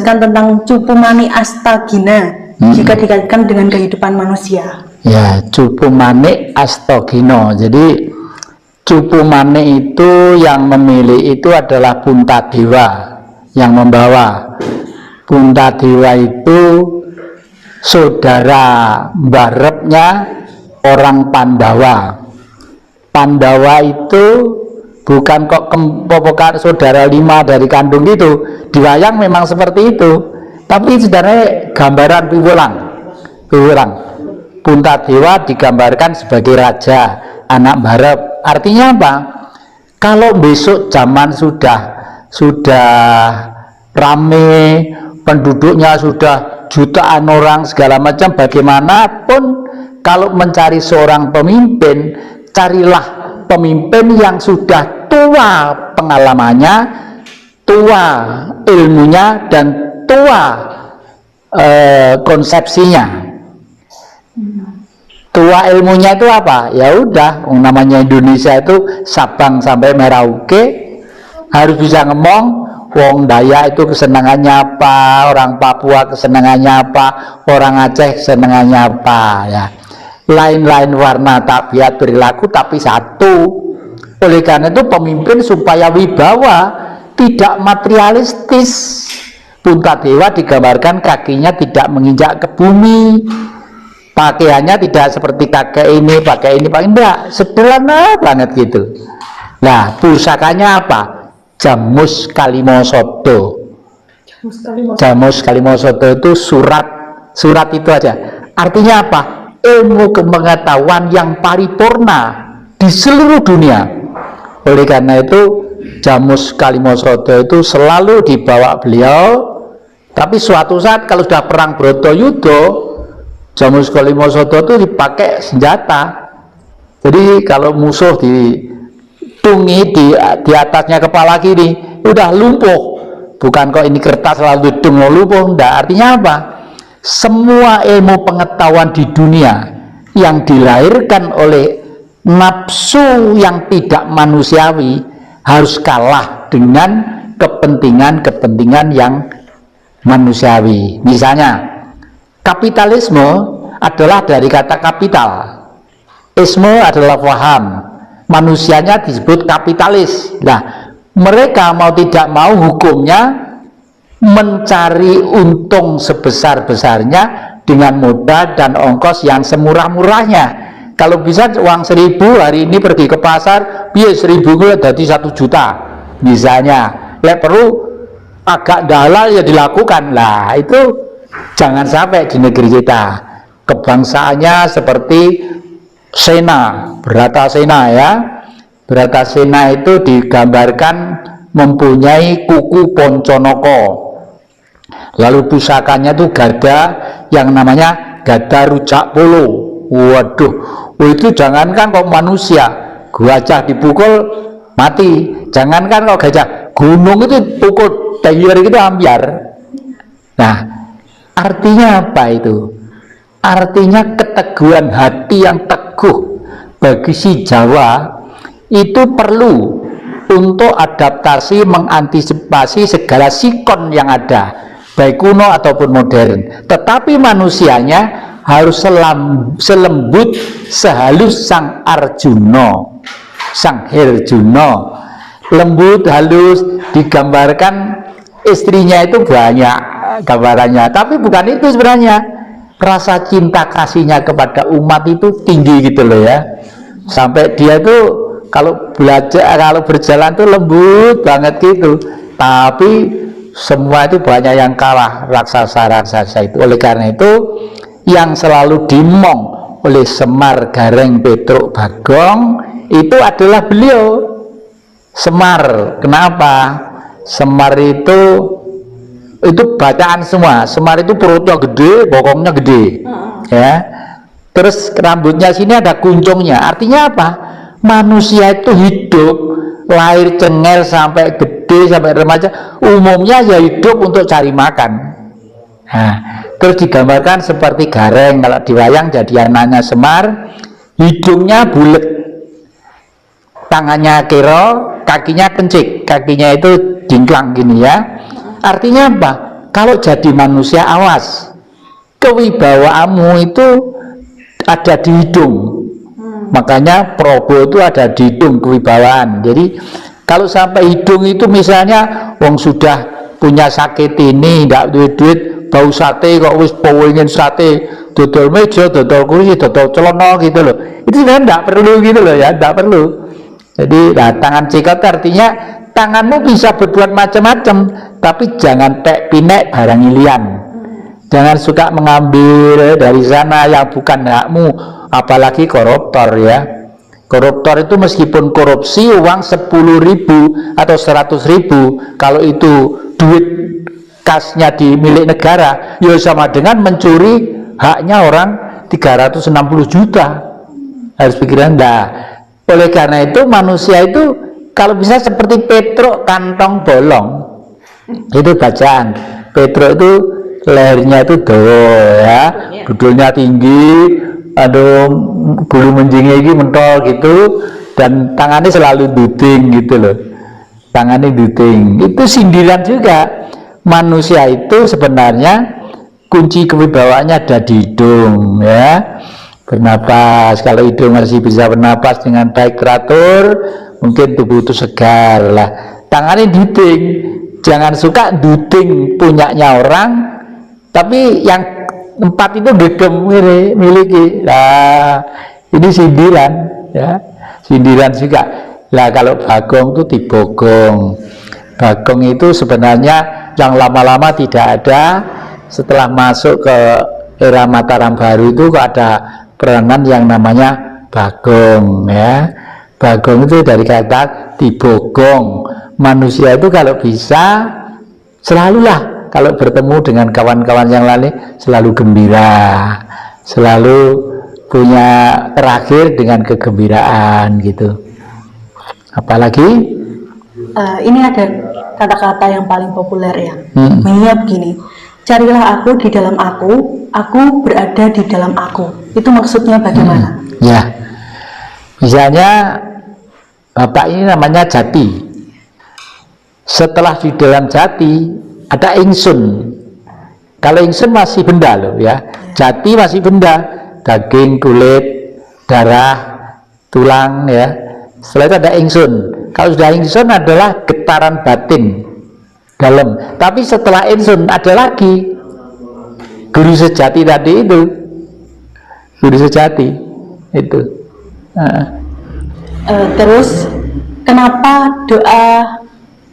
menjelaskan tentang Cupu Mani Astagina jika dikaitkan dengan kehidupan manusia? Ya, Cupu Mani Astagina. Jadi Cupu Mani itu yang memilih itu adalah Puntadewa yang membawa. Puntadewa itu saudara barepnya orang Pandawa. Pandawa itu bukan kok saudara 5 dari kandung itu. Di wayang memang seperti itu, tapi sebenarnya gambaran piwulang. Puntadewa digambarkan sebagai raja, anak barep. Artinya apa? Kalau besok zaman sudah rame, penduduknya sudah jutaan orang segala macam, bagaimanapun kalau mencari seorang pemimpin, carilah pemimpin yang sudah tua pengalamannya, tua ilmunya, dan tua konsepsinya. Tua ilmunya itu apa? Ya udah, namanya Indonesia itu Sabang sampai Merauke, harus bisa ngomong. Wong Dayak itu kesenangannya apa, orang Papua kesenangannya apa, orang Aceh kesenangannya apa, ya. Lain-lain warna tabiat perilaku tapi satu. Oleh karena itu pemimpin supaya wibawa, tidak materialistis. Puntadewa digambarkan kakinya tidak menginjak ke bumi, pakaiannya tidak seperti kakek ini, pakai enggak, sederhana banget gitu. Nah, pusakanya apa? Jamus Kalimosodo. Jamus Kalimosodo itu surat itu aja. Artinya apa? Ilmu pengetahuan yang paripurna di seluruh dunia. Oleh karena itu Jamus Kalimosodo itu selalu dibawa beliau. Tapi suatu saat kalau sudah perang Bratayuda, Jamus Kalimosodo itu dipakai senjata. Jadi kalau musuh ditungi di atasnya kepala kiri, udah lumpuh. Bukan kok ini kertas lalu didung lumpuh, enggak. Artinya apa? Semua ilmu pengetahuan di dunia yang dilahirkan oleh nafsu yang tidak manusiawi harus kalah dengan kepentingan-kepentingan yang manusiawi. Misalnya, kapitalisme adalah dari kata kapital, isme adalah paham, manusianya disebut kapitalis. Nah, mereka mau tidak mau hukumnya mencari untung sebesar-besarnya dengan modal dan ongkos yang semurah-murahnya. Kalau bisa uang 1.000 hari ini pergi ke pasar, biar 1.000 jadi 1 juta misalnya. Lek perlu agak dalal ya dilakukan. Lah itu jangan sampai di negeri kita. Kebangsaannya seperti Sena, Bratasena ya. Bratasena itu digambarkan mempunyai kuku Ponconoko. Lalu pusakanya itu gada yang namanya gada rujak polo. Waduh, itu jangankan kok manusia, gajah dipukul mati. Jangankan kok gajah, gunung itu pukul tiger itu ambiar. Nah, artinya apa itu? Artinya keteguhan hati yang teguh bagi si Jawa itu perlu untuk adaptasi, mengantisipasi segala sikon yang ada, baik kuno ataupun modern. Tetapi manusianya harus selembut, sehalus sang Arjuna, sang Herjuna. Lembut, halus, digambarkan istrinya itu banyak gambarannya. Tapi bukan itu sebenarnya. Rasa cinta kasihnya kepada umat itu tinggi gitu loh ya. Sampai dia tuh kalau belajar, kalau berjalan tuh lembut banget gitu. Tapi semua itu banyak yang kalah raksasa-raksasa itu. Oleh karena itu yang selalu dimong oleh Semar Gareng Petruk Bagong itu adalah beliau Semar. Kenapa? Semar itu bacaan semua. Semar itu perutnya gede, bokongnya gede ya. Terus rambutnya sini ada kuncungnya. Artinya apa? Manusia itu hidup lahir cengel sampai gede sampai remaja, umumnya ya hidup untuk cari makan. Nah, terus digambarkan seperti Gareng, kalau diwayang jadi anaknya Semar, hidungnya bulat, tangannya kero, kakinya kencik, kakinya itu jingklang gini ya. Artinya apa? Kalau jadi manusia, awas, kewibawaanmu itu ada di hidung. Makanya Probo itu ada di hidung, kewibawaan. Jadi kalau sampai hidung itu misalnya wong sudah punya sakit ini, tidak duit-duit, bau sate kok wis pengen sate, dodol meja, dodol kursi, dodol celana gitu loh. Itu sebenarnya tidak perlu gitu loh ya, tidak perlu. Jadi tangan cikot artinya tanganmu bisa berbuat macam-macam, tapi jangan tek pinek barang ilian. Jangan suka mengambil dari sana yang bukan hakmu, apalagi koruptor ya. Koruptor itu meskipun korupsi uang 10.000 atau 100.000, kalau itu duit kasnya di milik negara, ya sama dengan mencuri haknya orang 360 juta. Harus pikiran dah. Oleh karena itu manusia itu kalau bisa seperti Petruk kantong bolong. Itu bacaan. Petruk itu lehernya itu dawa ya, dudulnya tinggi, aduh bulu menjingnya ini mentol gitu, dan tangannya selalu duting gitu loh. Tangannya duting. Itu sindiran juga. Manusia itu sebenarnya kunci kewibawaannya ada di hidung ya. Bernapas, kalau hidung masih bisa bernapas dengan baik teratur, mungkin tubuh itu segar lah. Tangannya duting, jangan suka duting punyanya orang, tapi yang empat itu gegem miliki. Nah, ini sindiran ya, sindiran juga. Lah kalau Bagong itu dibogong. Bagong itu sebenarnya yang lama-lama tidak ada. Setelah masuk ke era Mataram baru itu kok ada peranan yang namanya Bagong ya. Bagong itu dari kata dibogong. Manusia itu kalau bisa selalulah kalau bertemu dengan kawan-kawan yang lain selalu gembira, selalu punya terakhir dengan kegembiraan gitu. Apalagi ini ada kata-kata yang paling populer ya. Bunyinya begini, carilah aku di dalam aku berada di dalam aku. Itu maksudnya bagaimana? Ya, misalnya Bapak ini namanya Jati. Setelah di dalam Jati ada ingsun. Kalau ingsun masih benda loh ya. Jati masih benda, daging, kulit, darah, tulang ya. Setelah itu ada ingsun. Kalau sudah ingsun adalah getaran batin dalam. Tapi setelah ingsun ada lagi guru sejati tadi itu. Guru sejati itu. Terus kenapa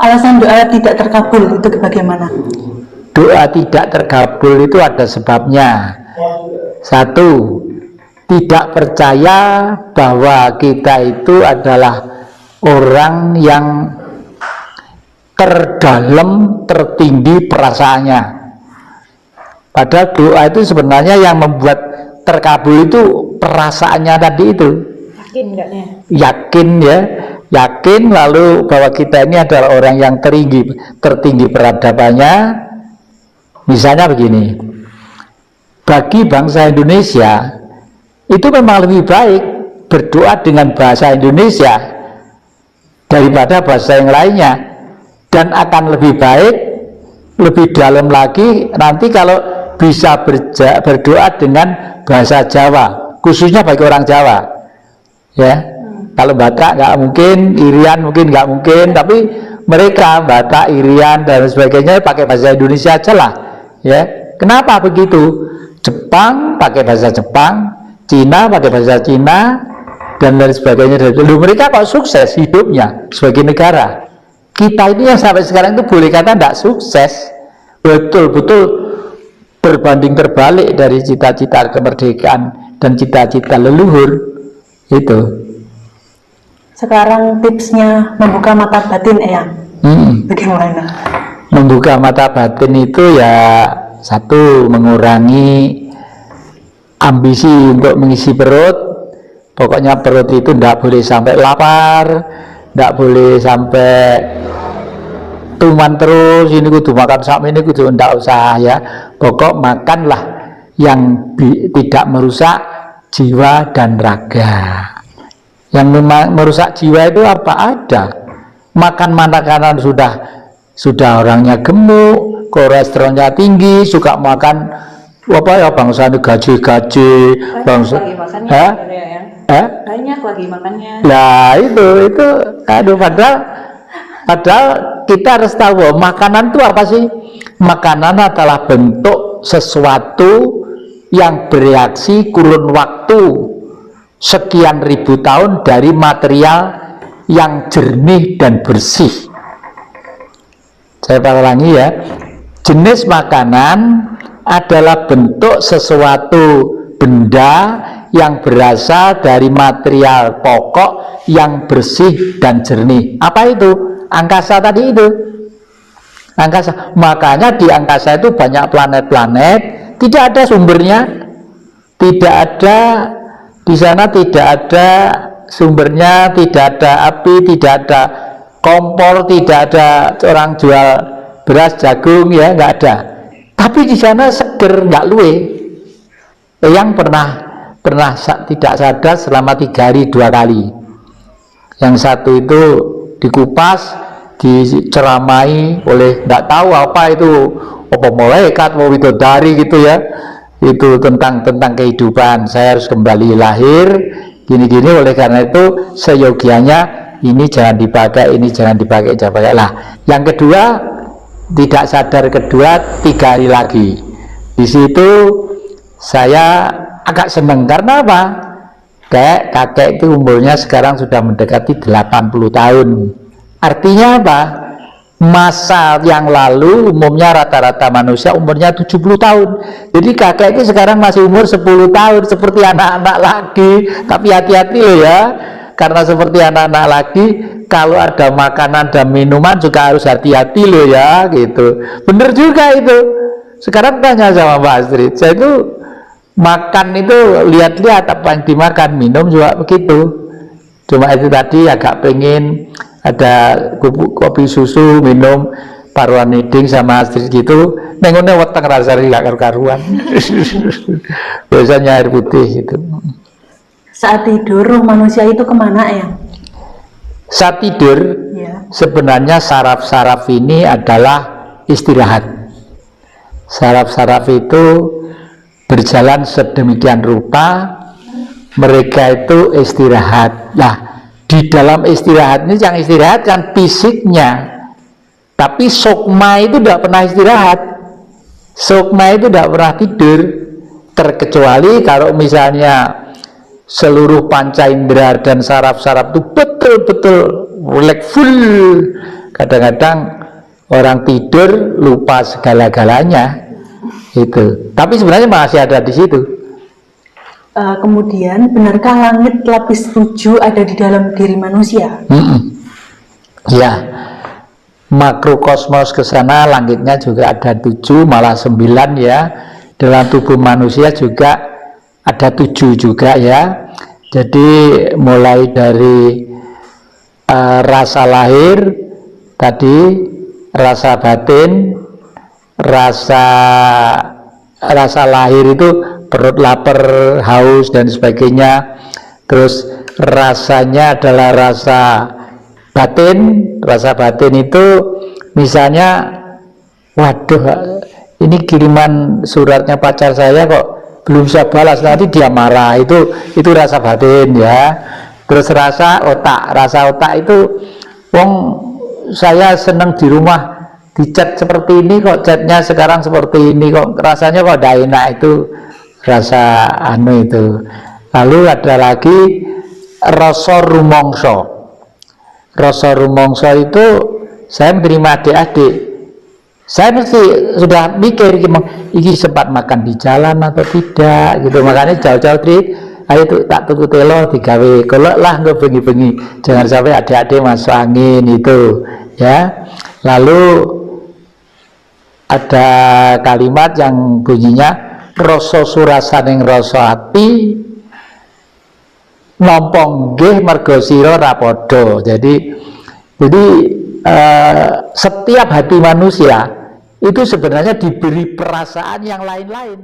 alasan doa tidak terkabul itu bagaimana? Doa tidak terkabul itu ada sebabnya. Satu, tidak percaya bahwa kita itu adalah orang yang terdalam, tertinggi perasaannya. Padahal doa itu sebenarnya yang membuat terkabul itu perasaannya tadi itu. Yakin enggaknya? Yakin ya, yakin lalu bahwa kita ini adalah orang yang tertinggi peradabannya. Misalnya begini, bagi bangsa Indonesia itu memang lebih baik berdoa dengan bahasa Indonesia daripada bahasa yang lainnya, dan akan lebih baik, lebih dalam lagi nanti kalau bisa berdoa dengan bahasa Jawa, khususnya bagi orang Jawa ya. Kalau Batak nggak mungkin, Irian mungkin nggak mungkin, tapi mereka Batak, Irian dan sebagainya pakai bahasa Indonesia aja lah ya. Kenapa begitu? Jepang pakai bahasa Jepang, Cina pakai bahasa Cina, dan lain sebagainya. Lalu mereka kok sukses hidupnya sebagai negara. Kita ini yang sampai sekarang itu boleh kata tidak sukses, betul-betul berbanding terbalik dari cita-cita kemerdekaan dan cita-cita leluhur itu. Sekarang tipsnya membuka mata batin Eyang. Bagaimana? Membuka mata batin itu ya, satu, mengurangi ambisi untuk mengisi perut. Pokoknya perut itu tidak boleh sampai lapar, tidak boleh sampai tuman terus, ini kudu makan sama ini kudu, tidak usah ya. Pokok makanlah yang tidak merusak jiwa dan raga. Yang merusak jiwa itu apa? Ada makan makanan sudah orangnya gemuk, kolesterolnya tinggi, suka makan apa ya bangsa gaji-gaji, bangsa banyak lagi makannya. Nah itu aduh, padahal kita harus tahu bahwa makanan itu apa sih? Makanan adalah bentuk sesuatu yang bereaksi kurun waktu sekian ribu tahun dari material yang jernih dan bersih. Saya ulangi ya, jenis makanan adalah bentuk sesuatu benda yang berasal dari material pokok yang bersih dan jernih. Apa itu? Angkasa tadi itu. Angkasa. Makanya di angkasa itu banyak planet-planet, tidak ada sumbernya, tidak ada di sana, tidak ada sumbernya, tidak ada api, tidak ada kompor, tidak ada orang jual beras, jagung, ya nggak ada. Tapi di sana seger, nggak luwe. Yang pernah tidak sadar selama 3 hari 2 kali. Yang satu itu dikupas, diceramai oleh nggak tahu apa itu, apa malaikat, mau bidadari gitu ya. Itu tentang kehidupan. Saya harus kembali lahir, gini-gini. Oleh karena itu seyogianya ini jangan dipakai, ini jangan dipakai, jangan pakai lah. Yang kedua tidak sadar kedua 3 hari lagi. Di situ saya agak seneng karena apa? Kakek itu umurnya sekarang sudah mendekati 80 tahun. Artinya apa? Masa yang lalu umumnya rata-rata manusia umurnya 70 tahun. Jadi kakek itu sekarang masih umur 10 tahun seperti anak-anak lagi. Tapi hati-hati loh ya, karena seperti anak-anak lagi, kalau ada makanan dan minuman juga harus hati-hati loh ya, gitu. Bener juga itu. Sekarang tanya sama Mbak Astrid, saya itu makan itu lihat-lihat apa yang dimakan, minum juga begitu. Cuma itu tadi agak pengen ada kopi susu, minum paruan niding sama Astrid gitu, nengonnya weteng rasanya gak karu-karuan. Biasanya air putih gitu. Saat tidur manusia itu kemana ya? Saat tidur Ya. sebenarnya saraf-saraf ini adalah istirahat. Saraf-saraf itu berjalan sedemikian rupa, mereka itu istirahat. Nah, di dalam istirahat ini yang istirahat kan fisiknya, tapi sukma itu tidak pernah istirahat. Sukma itu tidak pernah tidur, terkecuali kalau misalnya seluruh panca indera dan saraf-saraf itu betul-betul relax full. Kadang-kadang orang tidur lupa segala-galanya itu, tapi sebenarnya masih ada di situ. Kemudian, benarkah langit lapis 7 ada di dalam diri manusia? Ya, makrokosmos ke sana langitnya juga ada 7, malah 9 ya. Dalam tubuh manusia juga ada 7 juga ya. Jadi mulai dari rasa lahir tadi, rasa batin, rasa lahir itu perut lapar, haus dan sebagainya. Terus rasanya adalah rasa batin. Rasa batin itu misalnya, waduh ini kiriman suratnya pacar saya kok belum saya balas, nanti dia marah. Itu rasa batin ya. Terus rasa otak itu, wong saya seneng di rumah dicat seperti ini kok catnya sekarang seperti ini, kok rasanya kok tidak enak, itu rasa itu. Lalu ada lagi rasa rumongso. Rasa rumongso itu saya menerima adik-adik, saya mesti sudah mikir ini sempat makan di jalan atau tidak gitu, makanya jauh-jauh trik, ayo tuh tak tuku telo digawe kolok lah, nggak bengi-bengi, jangan sampai adik-adik masuk angin itu ya. Lalu ada kalimat yang bunyinya rasa surasaning rasa ati nompong nggih mergo sira ra padha. Jadi setiap hati manusia itu sebenarnya diberi perasaan yang lain-lain.